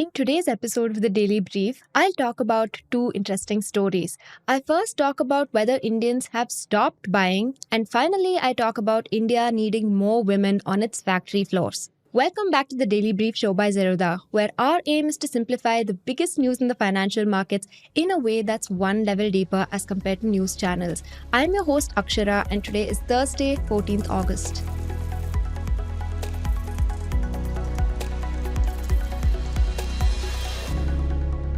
In today's episode of the Daily Brief, I'll talk about two interesting stories. I first talk about whether Indians have stopped buying, and finally, I talk about India needing more women on its factory floors. Welcome back to the Daily Brief show by Zerodha, where our aim is to simplify the biggest news in the financial markets in a way that's one level deeper as compared to news channels. I'm your host Akshara, and today is Thursday, 14th August.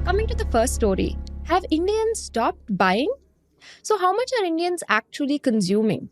Coming to the first story, have Indians stopped buying? So, how much are Indians actually consuming?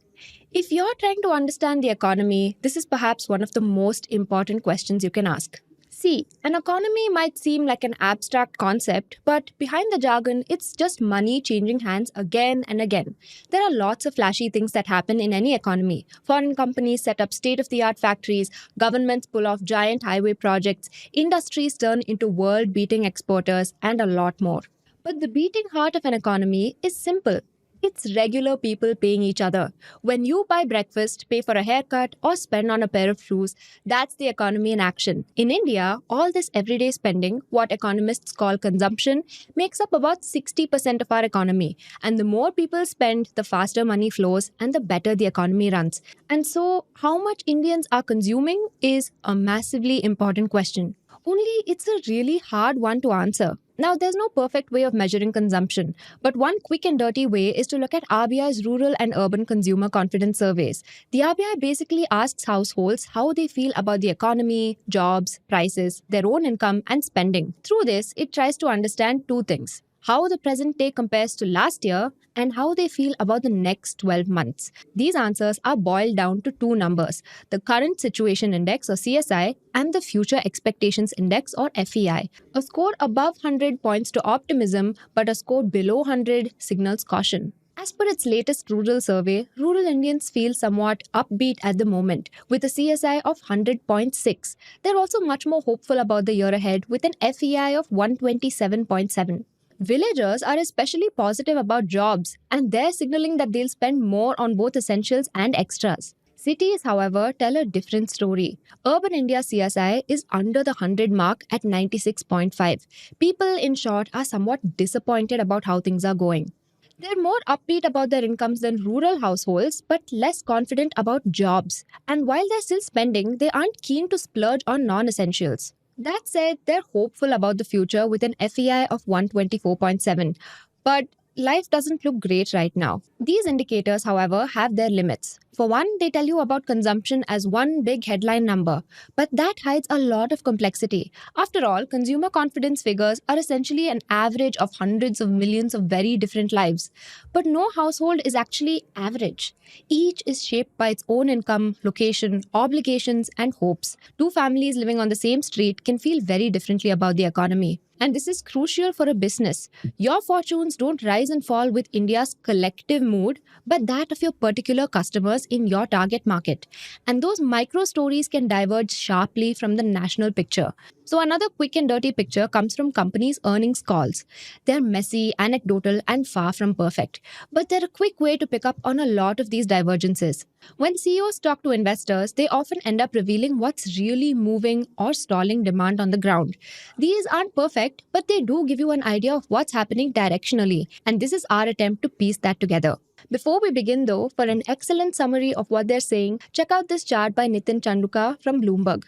If you're trying to understand the economy, this is perhaps one of the most important questions you can ask. See, an economy might seem like an abstract concept, but behind the jargon, it's just money changing hands again and again. There are lots of flashy things that happen in any economy. Foreign companies set up state-of-the-art factories, governments pull off giant highway projects, industries turn into world-beating exporters, and a lot more. But the beating heart of an economy is simple. It's regular people paying each other. When you buy breakfast, pay for a haircut, or spend on a pair of shoes, that's the economy in action. In India, all this everyday spending, what economists call consumption, makes up about 60% of our economy. And the more people spend, the faster money flows and the better the economy runs. And so, how much Indians are consuming is a massively important question. Only it's a really hard one to answer. Now, there's no perfect way of measuring consumption, but one quick and dirty way is to look at RBI's rural and urban consumer confidence surveys. The RBI basically asks households how they feel about the economy, jobs, prices, their own income, and spending. Through this, it tries to understand two things: how the present day compares to last year, and how they feel about the next 12 months. These answers are boiled down to two numbers: the Current Situation Index or CSI and the Future Expectations Index or FEI. A score above 100 points to optimism, but a score below 100 signals caution. As per its latest rural survey, rural Indians feel somewhat upbeat at the moment, with a CSI of 100.6. They're also much more hopeful about the year ahead, with an FEI of 127.7. Villagers are especially positive about jobs, and they're signaling that they'll spend more on both essentials and extras. Cities, however, tell a different story. Urban India CSI is under the 100 mark at 96.5. People, in short, are somewhat disappointed about how things are going. They're more upbeat about their incomes than rural households, but less confident about jobs. And while they're still spending, they aren't keen to splurge on non-essentials. That said, they're hopeful about the future with an FEI of 124.7. But life doesn't look great right now. These indicators, however, have their limits. For one, they tell you about consumption as one big headline number, but that hides a lot of complexity. After all, consumer confidence figures are essentially an average of hundreds of millions of very different lives. But no household is actually average. Each is shaped by its own income, location, obligations, and hopes. Two families living on the same street can feel very differently about the economy. And this is crucial for a business. Your fortunes don't rise and fall with India's collective mood, but that of your particular customers in your target market. And those micro stories can diverge sharply from the national picture. So another quick and dirty picture comes from companies' earnings calls. They're messy, anecdotal, and far from perfect. But they're a quick way to pick up on a lot of these divergences. When CEOs talk to investors, they often end up revealing what's really moving or stalling demand on the ground. These aren't perfect, but they do give you an idea of what's happening directionally, and this is our attempt to piece that together. Before we begin though, for an excellent summary of what they're saying, check out this chart by Nitin Chanduka from Bloomberg.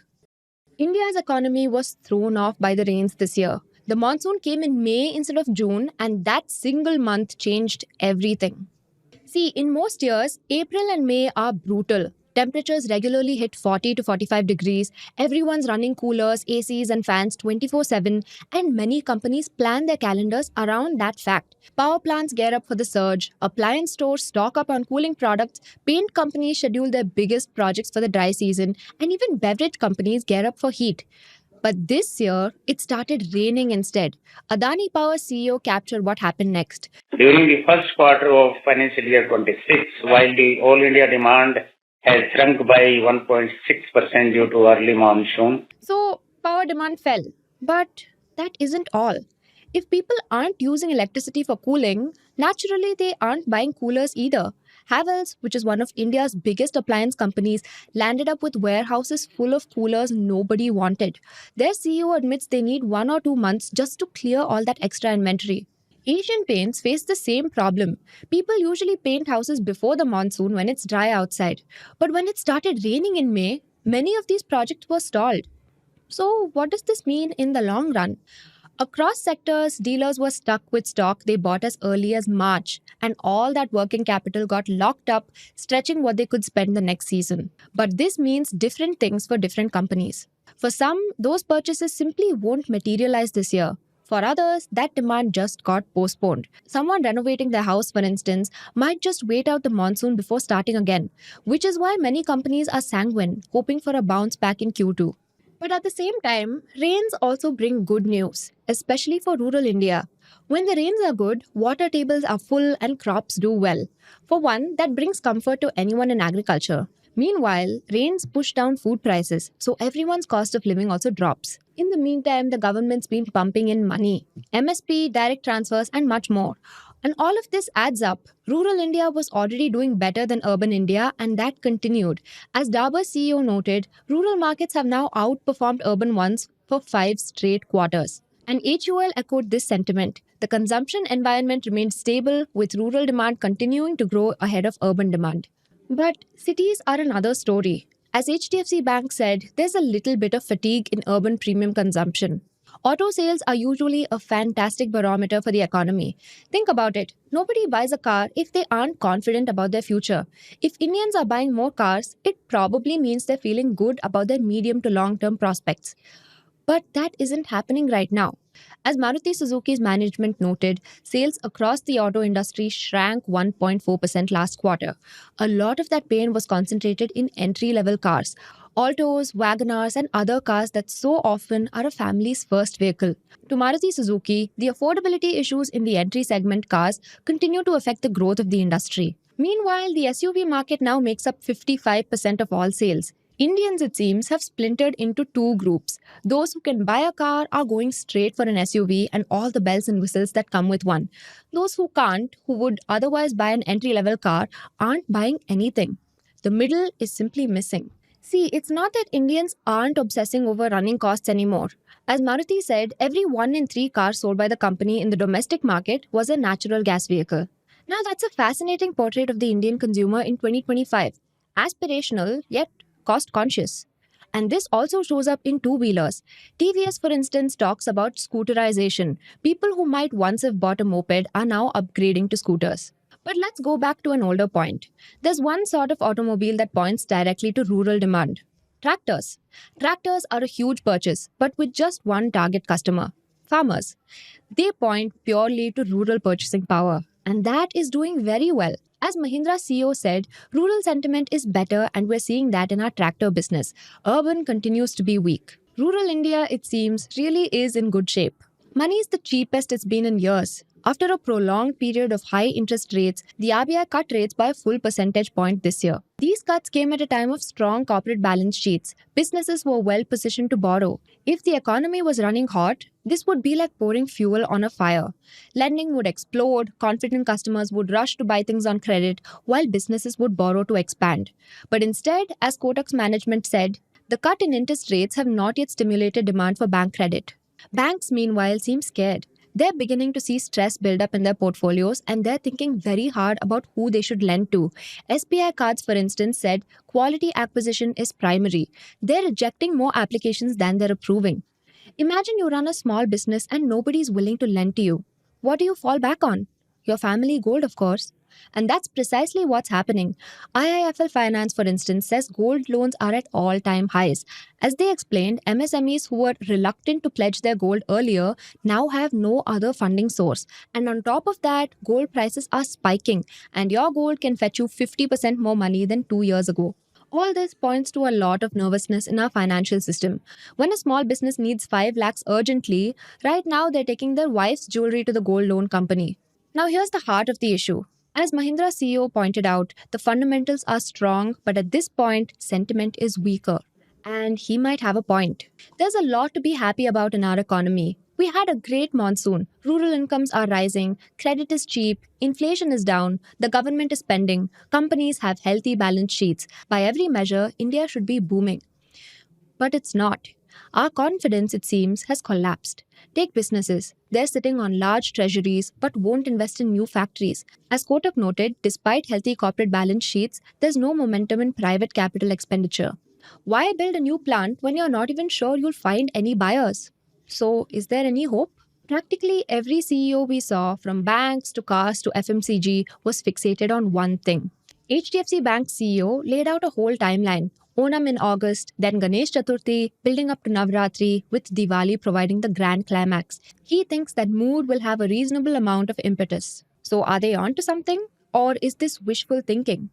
India's economy was thrown off by the rains this year. The monsoon came in May instead of June, and that single month changed everything. See, in most years, April and May are brutal. Temperatures regularly hit 40 to 45 degrees, everyone's running coolers, ACs and fans 24/7, and many companies plan their calendars around that fact. Power plants gear up for the surge, appliance stores stock up on cooling products, paint companies schedule their biggest projects for the dry season, and even beverage companies gear up for heat. But this year, it started raining instead. Adani Power CEO captured what happened next. During the first quarter of financial year 26, while the all India demand has shrunk by 1.6% due to early monsoon. So, power demand fell. But that isn't all. If people aren't using electricity for cooling, naturally they aren't buying coolers either. Havells, which is one of India's biggest appliance companies, landed up with warehouses full of coolers nobody wanted. Their CEO admits they need 1 or 2 months just to clear all that extra inventory. Asian paints face the same problem. People usually paint houses before the monsoon when it's dry outside. But when it started raining in May, many of these projects were stalled. So, what does this mean in the long run? Across sectors, dealers were stuck with stock they bought as early as March, and all that working capital got locked up, stretching what they could spend the next season. But this means different things for different companies. For some, those purchases simply won't materialize this year. For others, that demand just got postponed. Someone renovating their house, for instance, might just wait out the monsoon before starting again, which is why many companies are sanguine, hoping for a bounce back in Q2. But at the same time, rains also bring good news, especially for rural India. When the rains are good, water tables are full and crops do well. For one, that brings comfort to anyone in agriculture. Meanwhile, rains push down food prices, so everyone's cost of living also drops. In the meantime, the government's been pumping in money, MSP, direct transfers, and much more. And all of this adds up. Rural India was already doing better than urban India, and that continued. As Dabur's CEO noted, rural markets have now outperformed urban ones for 5 straight quarters. And HUL echoed this sentiment. The consumption environment remained stable, with rural demand continuing to grow ahead of urban demand. But cities are another story. As HDFC Bank said, there's a little bit of fatigue in urban premium consumption. Auto sales are usually a fantastic barometer for the economy. Think about it. Nobody buys a car if they aren't confident about their future. If Indians are buying more cars, it probably means they're feeling good about their medium to long term prospects. But that isn't happening right now. As Maruti Suzuki's management noted, sales across the auto industry shrank 1.4% last quarter. A lot of that pain was concentrated in entry level cars, Altos, Wagonars, and other cars that so often are a family's first vehicle. To Maruti Suzuki, the affordability issues in the entry segment cars continue to affect the growth of the industry. Meanwhile, the SUV market now makes up 55% of all sales. Indians, it seems, have splintered into two groups. Those who can buy a car are going straight for an SUV and all the bells and whistles that come with one. Those who can't, who would otherwise buy an entry level car, aren't buying anything. The middle is simply missing. See, it's not that Indians aren't obsessing over running costs anymore. As Maruti said, every 1 in 3 cars sold by the company in the domestic market was a natural gas vehicle. Now, that's a fascinating portrait of the Indian consumer in 2025. Aspirational, yet cost conscious. And this also shows up in two wheelers. TVS, for instance, talks about scooterization. People who might once have bought a moped are now upgrading to scooters. But let's go back to an older point. There's one sort of automobile that points directly to rural demand: tractors. Tractors are a huge purchase, but with just one target customer: farmers. They point purely to rural purchasing power, and that is doing very well. As Mahindra's CEO said, rural sentiment is better, and we're seeing that in our tractor business. Urban continues to be weak. Rural India, it seems, really is in good shape. Money is the cheapest it's been in years. After a prolonged period of high interest rates, the RBI cut rates by a full percentage point this year. These cuts came at a time of strong corporate balance sheets. Businesses were well positioned to borrow. If the economy was running hot, this would be like pouring fuel on a fire. Lending would explode, confident customers would rush to buy things on credit, while businesses would borrow to expand. But instead, as Kotak's management said, the cut in interest rates have not yet stimulated demand for bank credit. Banks, meanwhile, seem scared. They're beginning to see stress build up in their portfolios, and they're thinking very hard about who they should lend to. SBI Cards, for instance, said quality acquisition is primary. They're rejecting more applications than they're approving. Imagine you run a small business and nobody's willing to lend to you. What do you fall back on? Your family gold, of course. And that's precisely what's happening. IIFL Finance, for instance, says gold loans are at all time highs. As they explained, MSMEs who were reluctant to pledge their gold earlier now have no other funding source. And on top of that, gold prices are spiking, and your gold can fetch you 50% more money than 2 years ago. All this points to a lot of nervousness in our financial system. When a small business needs 5 lakhs urgently, right now they're taking their wife's jewelry to the gold loan company. Now, here's the heart of the issue. As Mahindra's CEO pointed out, the fundamentals are strong, but at this point, sentiment is weaker. And he might have a point. There's a lot to be happy about in our economy. We had a great monsoon. Rural incomes are rising, credit is cheap, inflation is down, the government is spending, companies have healthy balance sheets. By every measure, India should be booming. But it's not. Our confidence, it seems, has collapsed. Take businesses. They're sitting on large treasuries but won't invest in new factories. As Kotak noted, despite healthy corporate balance sheets, there's no momentum in private capital expenditure. Why build a new plant when you're not even sure you'll find any buyers? So, is there any hope? Practically every CEO we saw, from banks to cars to FMCG, was fixated on one thing. HDFC Bank CEO laid out a whole timeline. Onam in August, then Ganesh Chaturthi, building up to Navratri, with Diwali providing the grand climax. He thinks that mood will have a reasonable amount of impetus. So, are they on to something? Or is this wishful thinking?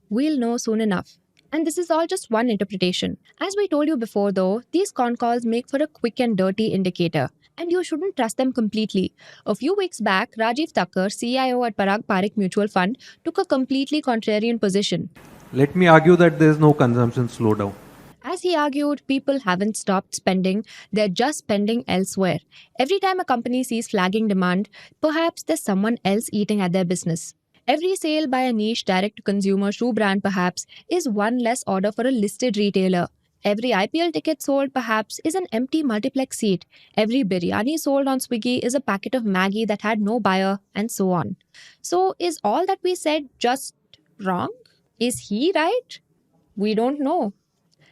We'll know soon enough. And this is all just one interpretation. As we told you before, though, these con calls make for a quick and dirty indicator. And you shouldn't trust them completely. A few weeks back, Rajiv Thakur, CIO at Parag Parik Mutual Fund, took a completely contrarian position. Let me argue that there is no consumption slowdown. As he argued, people haven't stopped spending, they're just spending elsewhere. Every time a company sees flagging demand, perhaps there's someone else eating at their business. Every sale by a niche direct to consumer shoe brand, perhaps, is one less order for a listed retailer. Every IPL ticket sold, perhaps, is an empty multiplex seat. Every biryani sold on Swiggy is a packet of Maggi that had no buyer, and so on. So, is all that we said just wrong? Is he right? We don't know.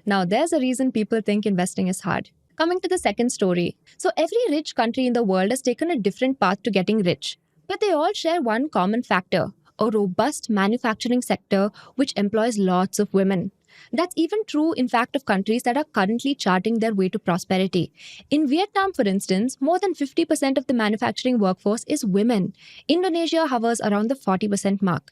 Now, there's a reason people think investing is hard. Coming to the second story. So, every rich country in the world has taken a different path to getting rich. But they all share one common factor: a robust manufacturing sector which employs lots of women. That's even true, in fact, of countries that are currently charting their way to prosperity. In Vietnam, for instance, more than 50% of the manufacturing workforce is women. Indonesia hovers around the 40% mark.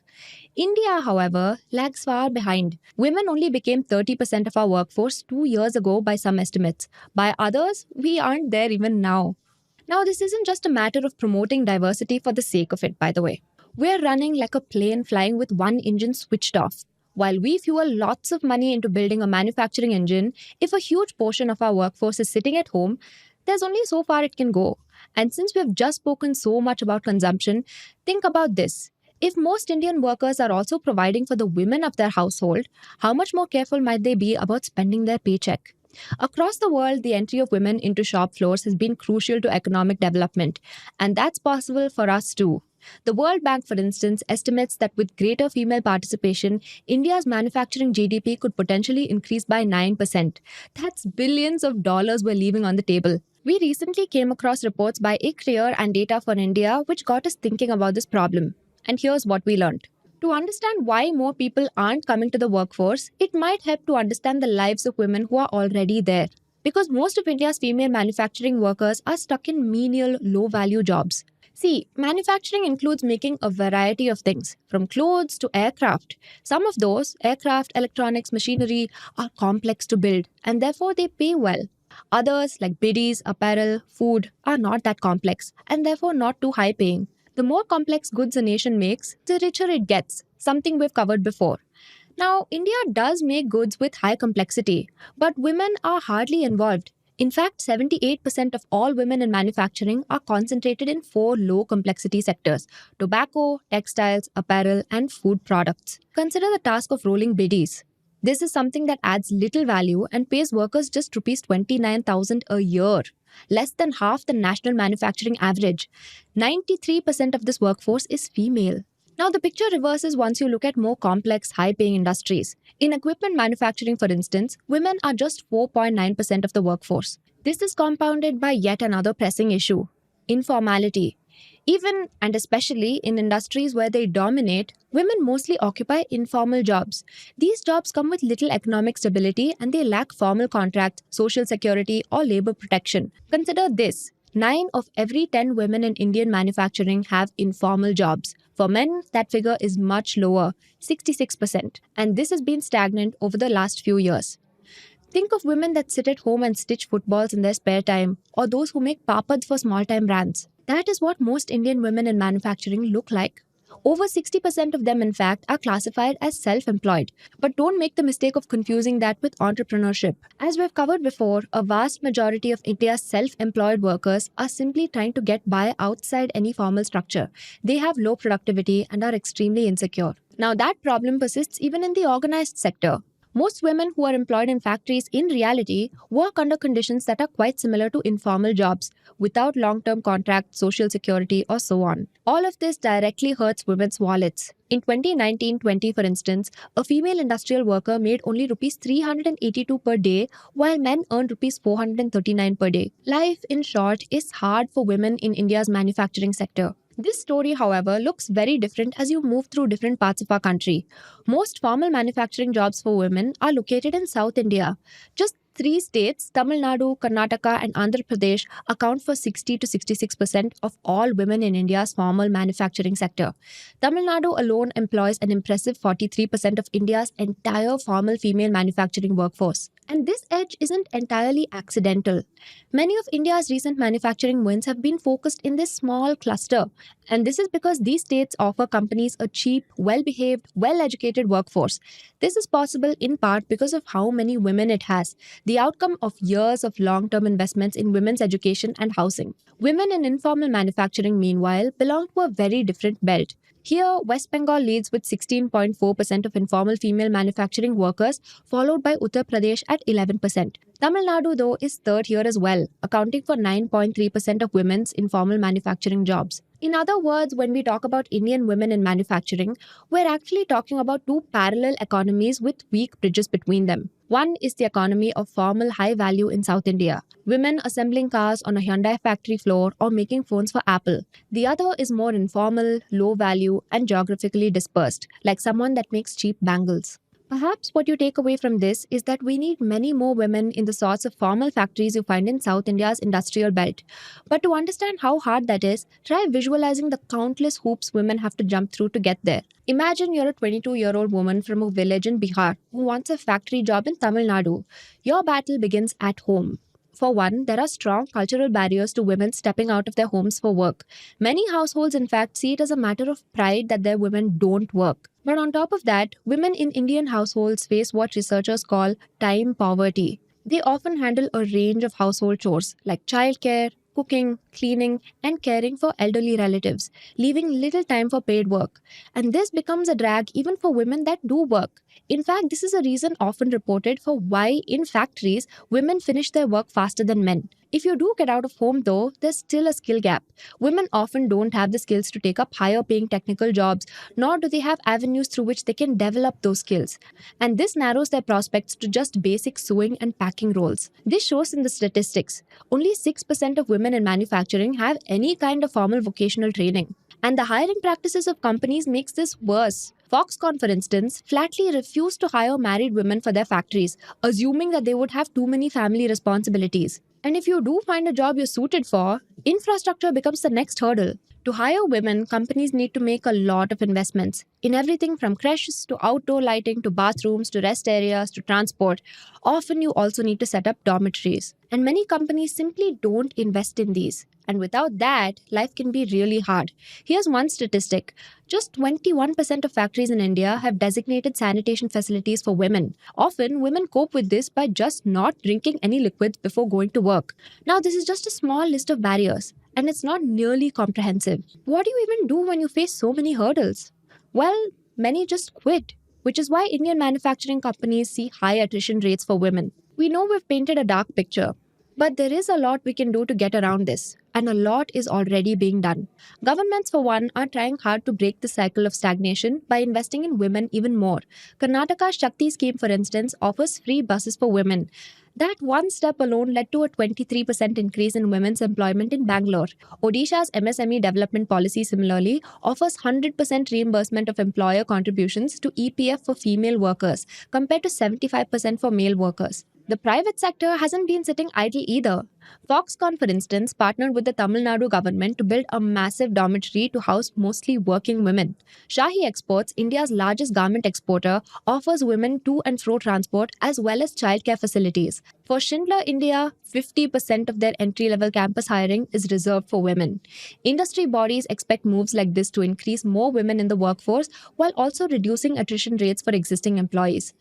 India, however, lags far behind. Women only became 30% of our workforce 2 years ago by some estimates. By others, we aren't there even now. Now, this isn't just a matter of promoting diversity for the sake of it, by the way. We're running like a plane flying with one engine switched off. While we fuel lots of money into building a manufacturing engine, if a huge portion of our workforce is sitting at home, there's only so far it can go. And since we've just spoken so much about consumption, think about this. If most Indian workers are also providing for the women of their household, how much more careful might they be about spending their paycheck? Across the world, the entry of women into shop floors has been crucial to economic development, and that's possible for us too. The World Bank, for instance, estimates that with greater female participation, India's manufacturing GDP could potentially increase by 9%. That's billions of dollars we're leaving on the table. We recently came across reports by ICRIER and Data for India, which got us thinking about this problem. And here's what we learned. To understand why more people aren't coming to the workforce, it might help to understand the lives of women who are already there. Because most of India's female manufacturing workers are stuck in menial, low-value jobs. See, manufacturing includes making a variety of things, from clothes to aircraft. Some of those, aircraft, electronics, machinery, are complex to build, and therefore they pay well. Others, like biddies, apparel, food, are not that complex, and therefore not too high paying. The more complex goods a nation makes, the richer it gets, something we've covered before. Now, India does make goods with high complexity, but women are hardly involved. In fact, 78% of all women in manufacturing are concentrated in four low complexity sectors: tobacco, textiles, apparel, and food products. Consider the task of rolling biddies. This is something that adds little value and pays workers just rupees 29,000 a year, less than half the national manufacturing average. 93% of this workforce is female. Now, the picture reverses once you look at more complex, high paying industries. In equipment manufacturing, for instance, women are just 4.9% of the workforce. This is compounded by yet another pressing issue: informality. Even and especially in industries where they dominate, women mostly occupy informal jobs. These jobs come with little economic stability and they lack formal contracts, social security, or labor protection. Consider this: 9 of every 10 women in Indian manufacturing have informal jobs. For men, that figure is much lower, 66%, and this has been stagnant over the last few years. Think of women that sit at home and stitch footballs in their spare time, or those who make papads for small-time brands. That is what most Indian women in manufacturing look like. Over 60% of them, in fact, are classified as self employed. But don't make the mistake of confusing that with entrepreneurship. As we've covered before, a vast majority of India's self employed workers are simply trying to get by outside any formal structure. They have low productivity and are extremely insecure. Now, that problem persists even in the organized sector. Most women who are employed in factories in reality work under conditions that are quite similar to informal jobs, without long term contracts, social security, or so on. All of this directly hurts women's wallets. In 2019-20, for instance, a female industrial worker made only rupees 382 per day, while men earned rupees 439 per day. Life, in short, is hard for women in India's manufacturing sector. This story, however, looks very different as you move through different parts of our country. Most formal manufacturing jobs for women are located in South India. Just three states, Tamil Nadu, Karnataka, and Andhra Pradesh, account for 60 to 66% of all women in India's formal manufacturing sector. Tamil Nadu alone employs an impressive 43% of India's entire formal female manufacturing workforce. And this edge isn't entirely accidental. Many of India's recent manufacturing wins have been focused in this small cluster. And this is because these states offer companies a cheap, well behaved, well educated workforce. This is possible in part because of how many women it has, the outcome of years of long term investments in women's education and housing. Women in informal manufacturing, meanwhile, belong to a very different belt. Here, West Bengal leads with 16.4% of informal female manufacturing workers, followed by Uttar Pradesh at 11%. Tamil Nadu, though, is third here as well, accounting for 9.3% of women's informal manufacturing jobs. In other words, when we talk about Indian women in manufacturing, we're actually talking about two parallel economies with weak bridges between them. One is the economy of formal high value in South India, women assembling cars on a Hyundai factory floor or making phones for Apple. The other is more informal, low value, and geographically dispersed, like someone that makes cheap bangles. Perhaps what you take away from this is that we need many more women in the sorts of formal factories you find in South India's industrial belt. But to understand how hard that is, try visualizing the countless hoops women have to jump through to get there. Imagine you're a 22-year-old woman from a village in Bihar who wants a factory job in Tamil Nadu. Your battle begins at home. For one, there are strong cultural barriers to women stepping out of their homes for work. Many households, in fact, see it as a matter of pride that their women don't work. But on top of that, women in Indian households face what researchers call time poverty. They often handle a range of household chores like childcare, cooking, cleaning, and caring for elderly relatives, leaving little time for paid work. And this becomes a drag even for women that do work. In fact, this is a reason often reported for why in factories women finish their work faster than men. If you do get out of home though, there's still a skill gap. Women often don't have the skills to take up higher paying technical jobs, nor do they have avenues through which they can develop those skills. And this narrows their prospects to just basic sewing and packing roles. This shows in the statistics. Only 6% of women in manufacturing have any kind of formal vocational training. And the hiring practices of companies makes this worse. Foxconn, for instance, flatly refused to hire married women for their factories, assuming that they would have too many family responsibilities. And if you do find a job you're suited for, infrastructure becomes the next hurdle. To hire women, companies need to make a lot of investments in everything from creches to outdoor lighting to bathrooms to rest areas to transport. Often you also need to set up dormitories. And many companies simply don't invest in these. And without that, life can be really hard. Here's one statistic. Just 21% of factories in India have designated sanitation facilities for women. Often, women cope with this by just not drinking any liquids before going to work. Now, this is just a small list of barriers, and it's not nearly comprehensive. What do you even do when you face so many hurdles? Well, many just quit, which is why Indian manufacturing companies see high attrition rates for women. We know we've painted a dark picture, but there is a lot we can do to get around this, and a lot is already being done. Governments, for one, are trying hard to break the cycle of stagnation by investing in women even more. Karnataka's Shakti scheme, for instance, offers free buses for women. That one step alone led to a 23% increase in women's employment in Bangalore. Odisha's MSME development policy similarly offers 100% reimbursement of employer contributions to EPF for female workers, compared to 75% for male workers. The private sector hasn't been sitting idle either. Foxconn, for instance, partnered with the Tamil Nadu government to build a massive dormitory to house mostly working women. Shahi Exports, India's largest garment exporter, offers women to and fro transport as well as childcare facilities. For Schindler India, 50% of their entry level campus hiring is reserved for women. Industry bodies expect moves like this to increase more women in the workforce while also reducing attrition rates for existing employees.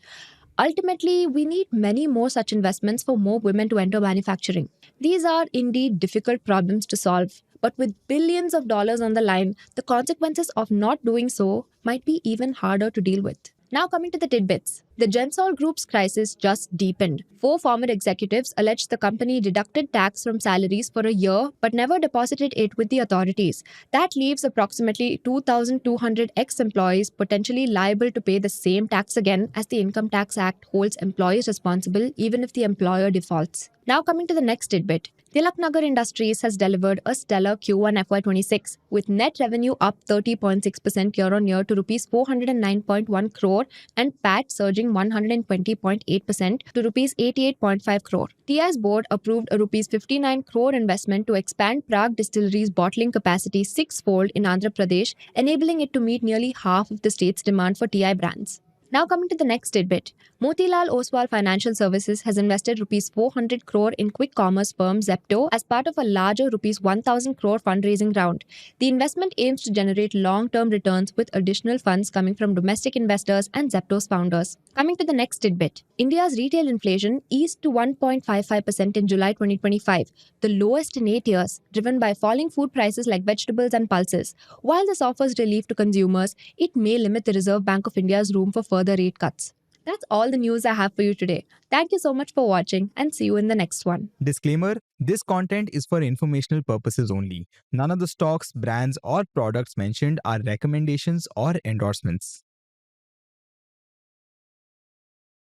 Ultimately, we need many more such investments for more women to enter manufacturing. These are indeed difficult problems to solve, but with billions of dollars on the line, the consequences of not doing so might be even harder to deal with. Now, coming to the tidbits. The Gensol Group's crisis just deepened. Four former executives alleged the company deducted tax from salaries for a year but never deposited it with the authorities. That leaves approximately 2,200 ex employees potentially liable to pay the same tax again, as the Income Tax Act holds employees responsible even if the employer defaults. Now, coming to the next tidbit. Tilak Nagar Industries has delivered a stellar Q1 FY26 with net revenue up 30.6% year on year to rupees 409.1 crore and PAT surging 120.8% to rupees 88.5 crore. TI's board approved a rupees 59 crore investment to expand Prague distillery's bottling capacity sixfold in Andhra Pradesh, enabling it to meet nearly half of the state's demand for TI brands. Now coming to the next tidbit. Motilal Oswal Financial Services has invested rupees 400 crore in quick commerce firm Zepto as part of a larger rupees 1000 crore fundraising round. The investment aims to generate long-term returns with additional funds coming from domestic investors and Zepto's founders. Coming to the next tidbit. India's retail inflation eased to 1.55% in July 2025, the lowest in 8 years, driven by falling food prices like vegetables and pulses. While this offers relief to consumers, it may limit the Reserve Bank of India's room for further rate cuts. That's all the news I have for you today. Thank you so much for watching and see you in the next one. Disclaimer: this content is for informational purposes only. None of the stocks, brands, or products mentioned are recommendations or endorsements.